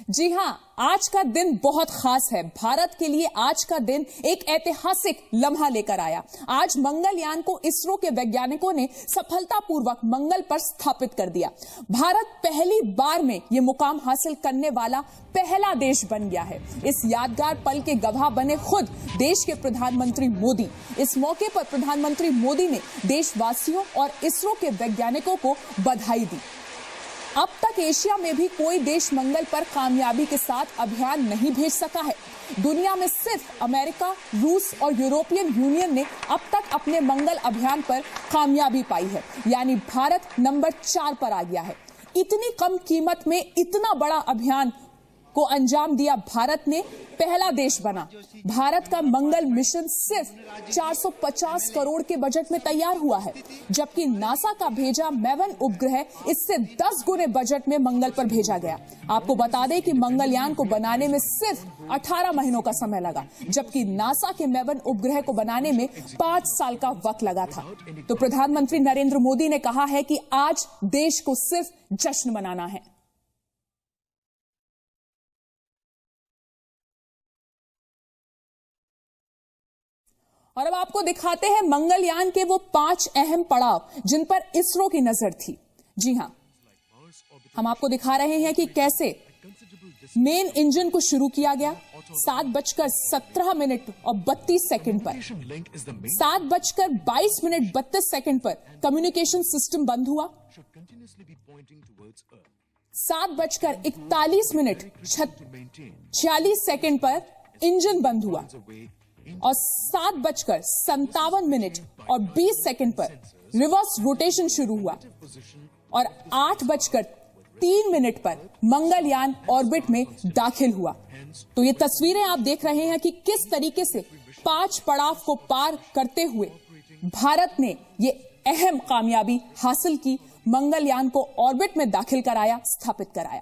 जी हां, आज का दिन बहुत खास है। भारत के लिए आज का दिन एक ऐतिहासिक लम्हा लेकर आया। आज मंगलयान को इसरो के वैज्ञानिकों ने सफलतापूर्वक मंगल पर स्थापित कर दिया। भारत पहली बार में यह मुकाम हासिल करने वाला पहला देश बन गया है। इस यादगार पल के गवाह बने खुद देश के प्रधानमंत्री मोदी। इस मौके पर प्रधानमंत्री मोदी ने देशवासियों और इसरो के वैज्ञानिकों को बधाई दी। अब तक एशिया में भी कोई देश मंगल पर कामयाबी के साथ अभियान नहीं भेज सका है। दुनिया में सिर्फ अमेरिका, रूस और यूरोपियन यूनियन ने अब तक अपने मंगल अभियान पर कामयाबी पाई है, यानी भारत नंबर 4 पर आ गया है। इतनी कम कीमत में इतना बड़ा अभियान को अंजाम दिया भारत ने, पहला देश बना। भारत का मंगल मिशन सिर्फ 450 करोड़ के बजट में तैयार हुआ है, जबकि नासा का भेजा मैवन उपग्रह इससे 10 गुने बजट में मंगल पर भेजा गया। आपको बता दें कि मंगलयान को बनाने में सिर्फ 18 महीनों का समय लगा, जबकि नासा के मैवन उपग्रह को बनाने में 5 साल का वक्त लगा था। तो प्रधानमंत्री नरेंद्र मोदी ने कहा है कि आज देश को सिर्फ जश्न मनाना है। और अब आपको दिखाते हैं मंगलयान के वो 5 अहम पड़ाव जिन पर इसरो की नजर थी। जी हां, हम आपको दिखा रहे हैं कि कैसे मेन इंजन को शुरू किया गया 7:17 और 32 सेकंड पर। 7:22 32 सेकंड पर कम्युनिकेशन सिस्टम बंद हुआ। 7:41 46 सेकंड पर इंजन बंद हुआ और 7:57 और 20 सेकंड पर रिवर्स रोटेशन शुरू हुआ और 8:03 पर मंगलयान ऑर्बिट में दाखिल हुआ। तो ये तस्वीरें आप देख रहे हैं कि किस तरीके से 5 पड़ाव को पार करते हुए भारत ने ये अहम कामयाबी हासिल की, मंगलयान को ऑर्बिट में दाखिल कराया, स्थापित कराया।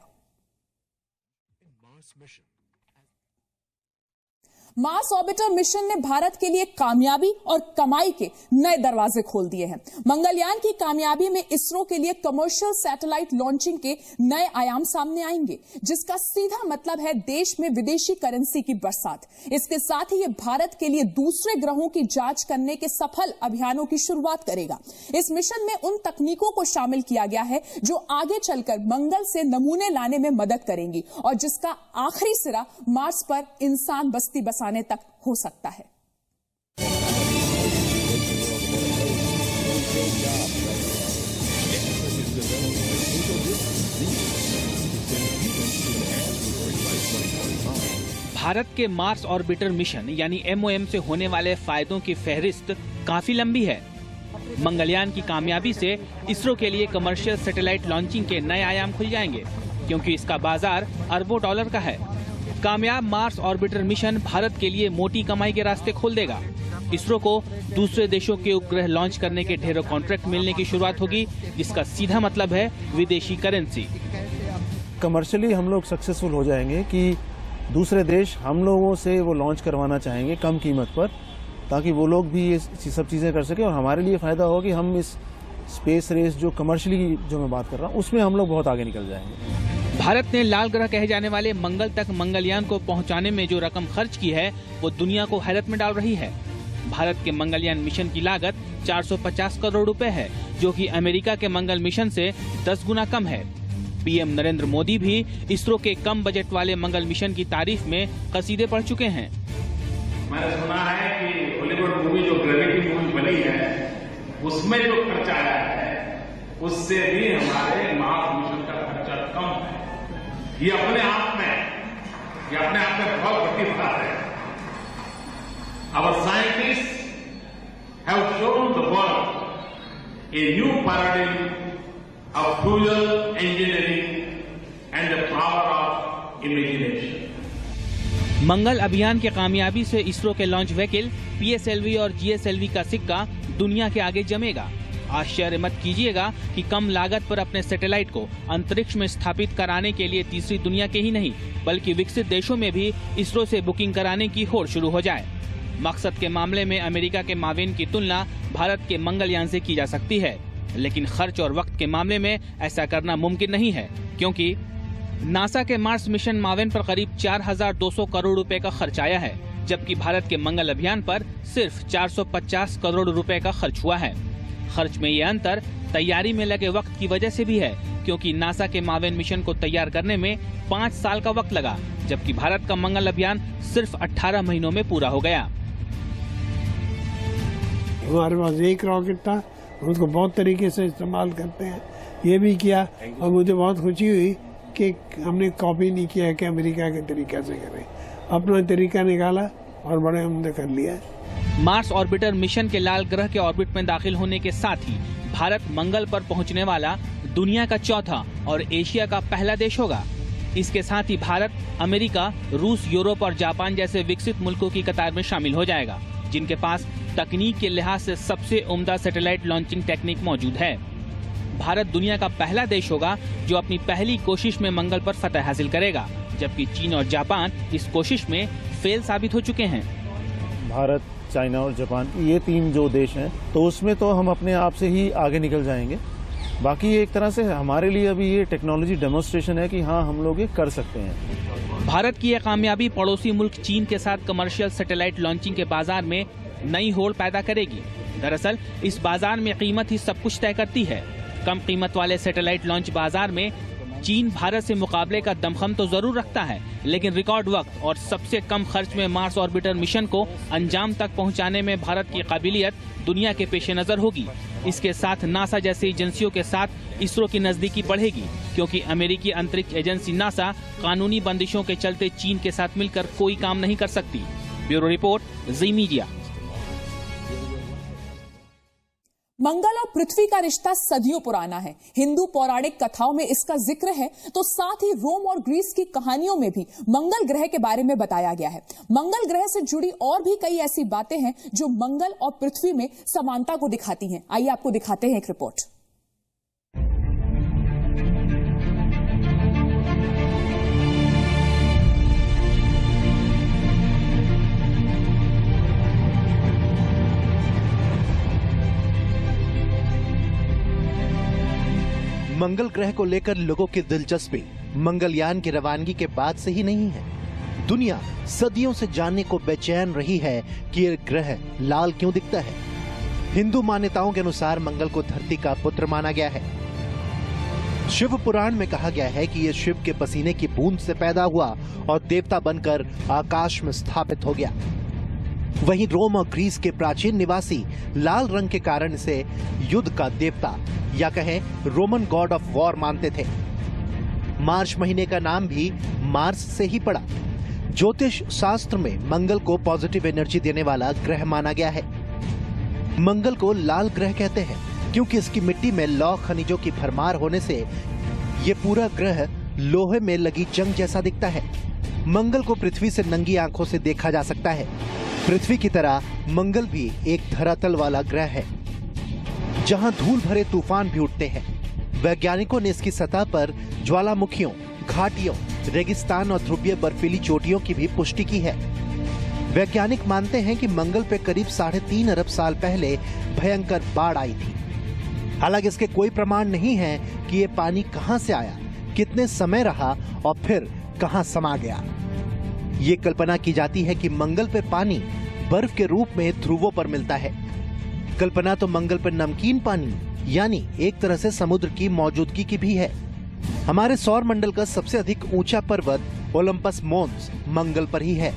मार्स ऑर्बिटर मिशन ने भारत के लिए कामयाबी और कमाई के नए दरवाजे खोल दिए हैं। मंगलयान की कामयाबी में इसरो के लिए कमर्शियल सैटेलाइट लॉन्चिंग के नए आयाम सामने आएंगे, जिसका सीधा मतलब है देश में विदेशी करेंसी की बरसात। इसके साथ ही ये भारत के लिए दूसरे ग्रहों की जांच करने के सफल अभियानों की शुरुआत करेगा। इस मिशन में उन तकनीकों को शामिल किया गया है जो आगे चलकर मंगल से नमूने लाने में मदद करेंगी और जिसका आखिरी सिरा मार्स पर इंसान बस्ती बसाने तक हो सकता है। भारत के मार्स ऑर्बिटर मिशन यानी MOM से होने वाले फायदों की फहरिस्त काफी लंबी है। मंगलयान की कामयाबी से इसरो के लिए कमर्शियल सैटेलाइट लॉन्चिंग के नए आयाम खुल जाएंगे, क्योंकि इसका बाजार अरबों डॉलर का है। कामयाब मार्स ऑर्बिटर मिशन भारत के लिए मोटी कमाई के रास्ते खोल देगा। इसरो को दूसरे देशों के उपग्रह लॉन्च करने के ढेरों कॉन्ट्रैक्ट मिलने की शुरुआत होगी, जिसका सीधा मतलब है विदेशी करेंसी। कमर्शियली हम लोग सक्सेसफुल हो जाएंगे कि दूसरे देश हम लोगों से वो लॉन्च करवाना चाहेंगे कम कीमत पर, ताकि वो लोग भी ये सब चीज़ें कर सके और हमारे लिए फ़ायदा होगा कि हम इस स्पेस रेस जो कमर्शियली जो मैं बात कर रहा हूँ उसमें हम लोग बहुत आगे निकल जाएंगे। भारत ने लाल ग्रह कहे जाने वाले मंगल तक मंगलयान को पहुंचाने में जो रकम खर्च की है वो दुनिया को हैरत में डाल रही है। भारत के मंगलयान मिशन की लागत 450 करोड़ रुपए है, जो कि अमेरिका के मंगल मिशन से 10 गुना कम है। पीएम नरेंद्र मोदी भी इसरो के कम बजट वाले मंगल मिशन की तारीफ में कसीदे पढ़ चुके हैं। मैंने सुना है कि हॉलीवुड मूवी जो ग्रेविटी मूवी बनी है उसमें जो खर्चा आया है उससे भी हमारे मार्स मिशन का खर्चा कम है। ये अपने आप में बहुत बड़ी बात है। Our scientists have shown the world a new paradigm of fuel engineering and the power of imagination. मंगल अभियान की कामयाबी से इसरो के लॉन्च व्हीकल PSLV और GSLV का सिक्का दुनिया के आगे जमेगा। आश्चर्य मत कीजिएगा कि कम लागत पर अपने सैटेलाइट को अंतरिक्ष में स्थापित कराने के लिए तीसरी दुनिया के ही नहीं बल्कि विकसित देशों में भी इसरो से बुकिंग कराने की होड़ शुरू हो जाए। मकसद के मामले में अमेरिका के मावेन की तुलना भारत के मंगलयान से की जा सकती है, लेकिन खर्च और वक्त के मामले में ऐसा करना मुमकिन नहीं है, क्योंकि नासा के मार्स मिशन माविन पर करीब 4,200 करोड़ रुपए का खर्च आया है, जबकि भारत के मंगल अभियान पर सिर्फ 450 करोड़ रुपए का खर्च हुआ है। खर्च में ये अंतर तैयारी में लगे वक्त की वजह से भी है, क्योंकि नासा के माविन मिशन को तैयार करने में 5 साल का वक्त लगा, जबकि भारत का मंगल अभियान सिर्फ 18 महीनों में पूरा हो गया। हमारे पास एक रॉकेट था, उसको बहुत तरीके से इस्तेमाल करते हैं, ये भी किया, और मुझे बहुत खुशी हुई कि हमने कॉपी नहीं किया कि अमेरिका के तरीका से करें, अपना तरीका निकाला और बड़े हमने कर लिया। मार्स ऑर्बिटर मिशन के लाल ग्रह के ऑर्बिट में दाखिल होने के साथ ही भारत मंगल पर पहुंचने वाला दुनिया का चौथा और एशिया का पहला देश होगा। इसके साथ ही भारत अमेरिका, रूस, यूरोप और जापान जैसे विकसित मुल्कों की कतार में शामिल हो जाएगा, जिनके पास तकनीक के लिहाज से सबसे उम्दा सैटेलाइट लॉन्चिंग टेक्निक मौजूद है। भारत दुनिया का पहला देश होगा जो अपनी पहली कोशिश में मंगल पर फतह हासिल करेगा, जबकि चीन और जापान इस कोशिश में फेल साबित हो चुके हैं। भारत, चाइना और जापान ये 3 जो देश हैं, तो उसमें तो हम अपने आप से ही आगे निकल जाएंगे। बाकी एक तरह से हमारे लिए अभी ये टेक्नोलॉजी डेमोन्स्ट्रेशन है कि हाँ, हम लोग ये कर सकते हैं। भारत की यह कामयाबी पड़ोसी मुल्क चीन के साथ कमर्शियल सैटेलाइट लॉन्चिंग के बाजार में नई होड़ पैदा करेगी। दरअसल इस बाजार में कीमत ही सब कुछ तय करती है। कम कीमत वाले सैटेलाइट लॉन्च बाजार में चीन भारत से मुकाबले का दमखम तो जरूर रखता है, लेकिन रिकॉर्ड वक्त और सबसे कम खर्च में मार्स ऑर्बिटर मिशन को अंजाम तक पहुंचाने में भारत की काबिलियत दुनिया के पेश नजर होगी। इसके साथ नासा जैसी एजेंसियों के साथ इसरो की नजदीकी बढ़ेगी, क्योंकि अमेरिकी अंतरिक्ष एजेंसी नासा कानूनी बंदिशों के चलते चीन के साथ मिलकर कोई काम नहीं कर सकती। ब्यूरो रिपोर्ट, जी मीडिया। मंगल और पृथ्वी का रिश्ता सदियों पुराना है। हिंदू पौराणिक कथाओं में इसका जिक्र है, तो साथ ही रोम और ग्रीस की कहानियों में भी मंगल ग्रह के बारे में बताया गया है। मंगल ग्रह से जुड़ी और भी कई ऐसी बातें हैं जो मंगल और पृथ्वी में समानता को दिखाती हैं। आइए आपको दिखाते हैं एक रिपोर्ट। मंगल ग्रह को लेकर लोगों की दिलचस्पी मंगलयान की रवानगी के बाद से ही नहीं है। दुनिया सदियों से जानने को बेचैन रही है कि यह ग्रह लाल क्यों दिखता है। हिंदू मान्यताओं के अनुसार मंगल को धरती का पुत्र माना गया है। शिव पुराण में कहा गया है कि यह शिव के पसीने की बूंद से पैदा हुआ और देवता बनकर आकाश में स्थापित हो गया। वहीं रोम और ग्रीस के प्राचीन निवासी लाल रंग के कारण इसे युद्ध का देवता या कहें रोमन गॉड ऑफ वॉर मानते थे। मार्च महीने का नाम भी मार्स से ही पड़ा। ज्योतिष शास्त्र में मंगल को पॉजिटिव एनर्जी देने वाला ग्रह माना गया है। मंगल को लाल ग्रह कहते हैं क्योंकि इसकी मिट्टी में लौह खनिजों की भरमार होने से ये पूरा ग्रह लोहे में लगी जंग जैसा दिखता है। मंगल को पृथ्वी से नंगी आंखों से देखा जा सकता है। पृथ्वी की तरह मंगल भी एक धरातल वाला ग्रह है जहां धूल भरे तूफान भी उठते हैं। वैज्ञानिकों ने इसकी सतह पर ज्वालामुखियों, घाटियों, रेगिस्तान और ध्रुवीय बर्फीली चोटियों की भी पुष्टि की है। वैज्ञानिक मानते हैं कि मंगल पर करीब 3.5 अरब साल पहले भयंकर बाढ़ आई थी। हालांकि इसके कोई प्रमाण नहीं है कि ये पानी कहां से आया, कितने समय रहा और फिर कहां समा गया। ये कल्पना की जाती है कि मंगल पर पानी बर्फ के रूप में ध्रुवों पर मिलता है। कल्पना तो मंगल पर नमकीन पानी यानी एक तरह से समुद्र की मौजूदगी की भी है। हमारे सौर मंडल का सबसे अधिक ऊंचा पर्वत ओलंपस मोन्स मंगल पर ही है।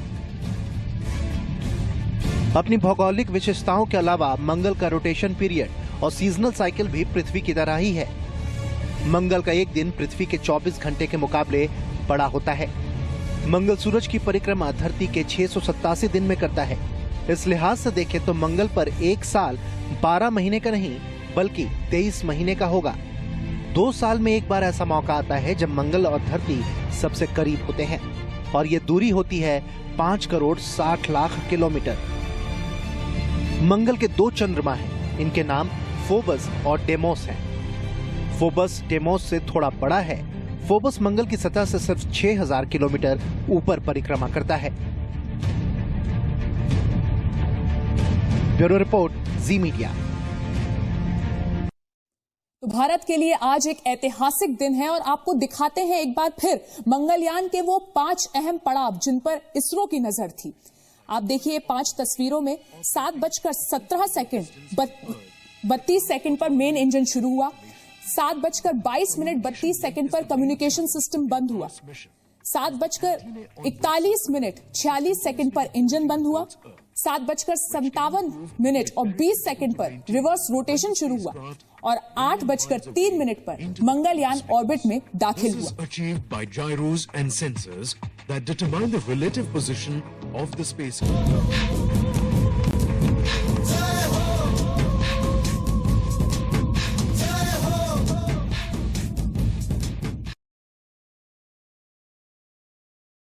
अपनी भौगोलिक विशेषताओं के अलावा मंगल का रोटेशन पीरियड और सीजनल साइकिल भी पृथ्वी की तरह ही है। मंगल का एक दिन पृथ्वी के 24 घंटे के मुकाबले बड़ा होता है। मंगल सूरज की परिक्रमा धरती के 687 दिन में करता है। इस लिहाज से देखें तो मंगल पर एक साल 12 महीने का नहीं बल्कि 23 महीने का होगा। 2 साल में एक बार ऐसा मौका आता है जब मंगल और धरती सबसे करीब होते हैं और ये दूरी होती है 5 करोड़ 60 लाख किलोमीटर। मंगल के 2 चंद्रमा हैं। इनके नाम फोबस और डेमोस हैं। फोबस डेमोस से थोड़ा बड़ा है। फोबस मंगल की सतह से सिर्फ 6000 किलोमीटर ऊपर परिक्रमा करता है। ब्यूरो रिपोर्ट, जी मीडिया। तो भारत के लिए आज एक ऐतिहासिक दिन है और आपको दिखाते हैं एक बार फिर मंगलयान के वो 5 अहम पड़ाव जिन पर इसरो की नजर थी। आप देखिए 5 तस्वीरों में 7:17 32 सेकंड पर मेन इंजन शुरू हुआ, 7:22 32 पर कम्युनिकेशन सिस्टम बंद हुआ, 7:41 46 पर इंजन बंद हुआ, 7:57 और 20 पर रिवर्स रोटेशन शुरू हुआ और 8:03 पर मंगलयान ऑर्बिट में दाखिल हुआ। Achieved by gyros and sensors that determine the relative position of the spacecraft.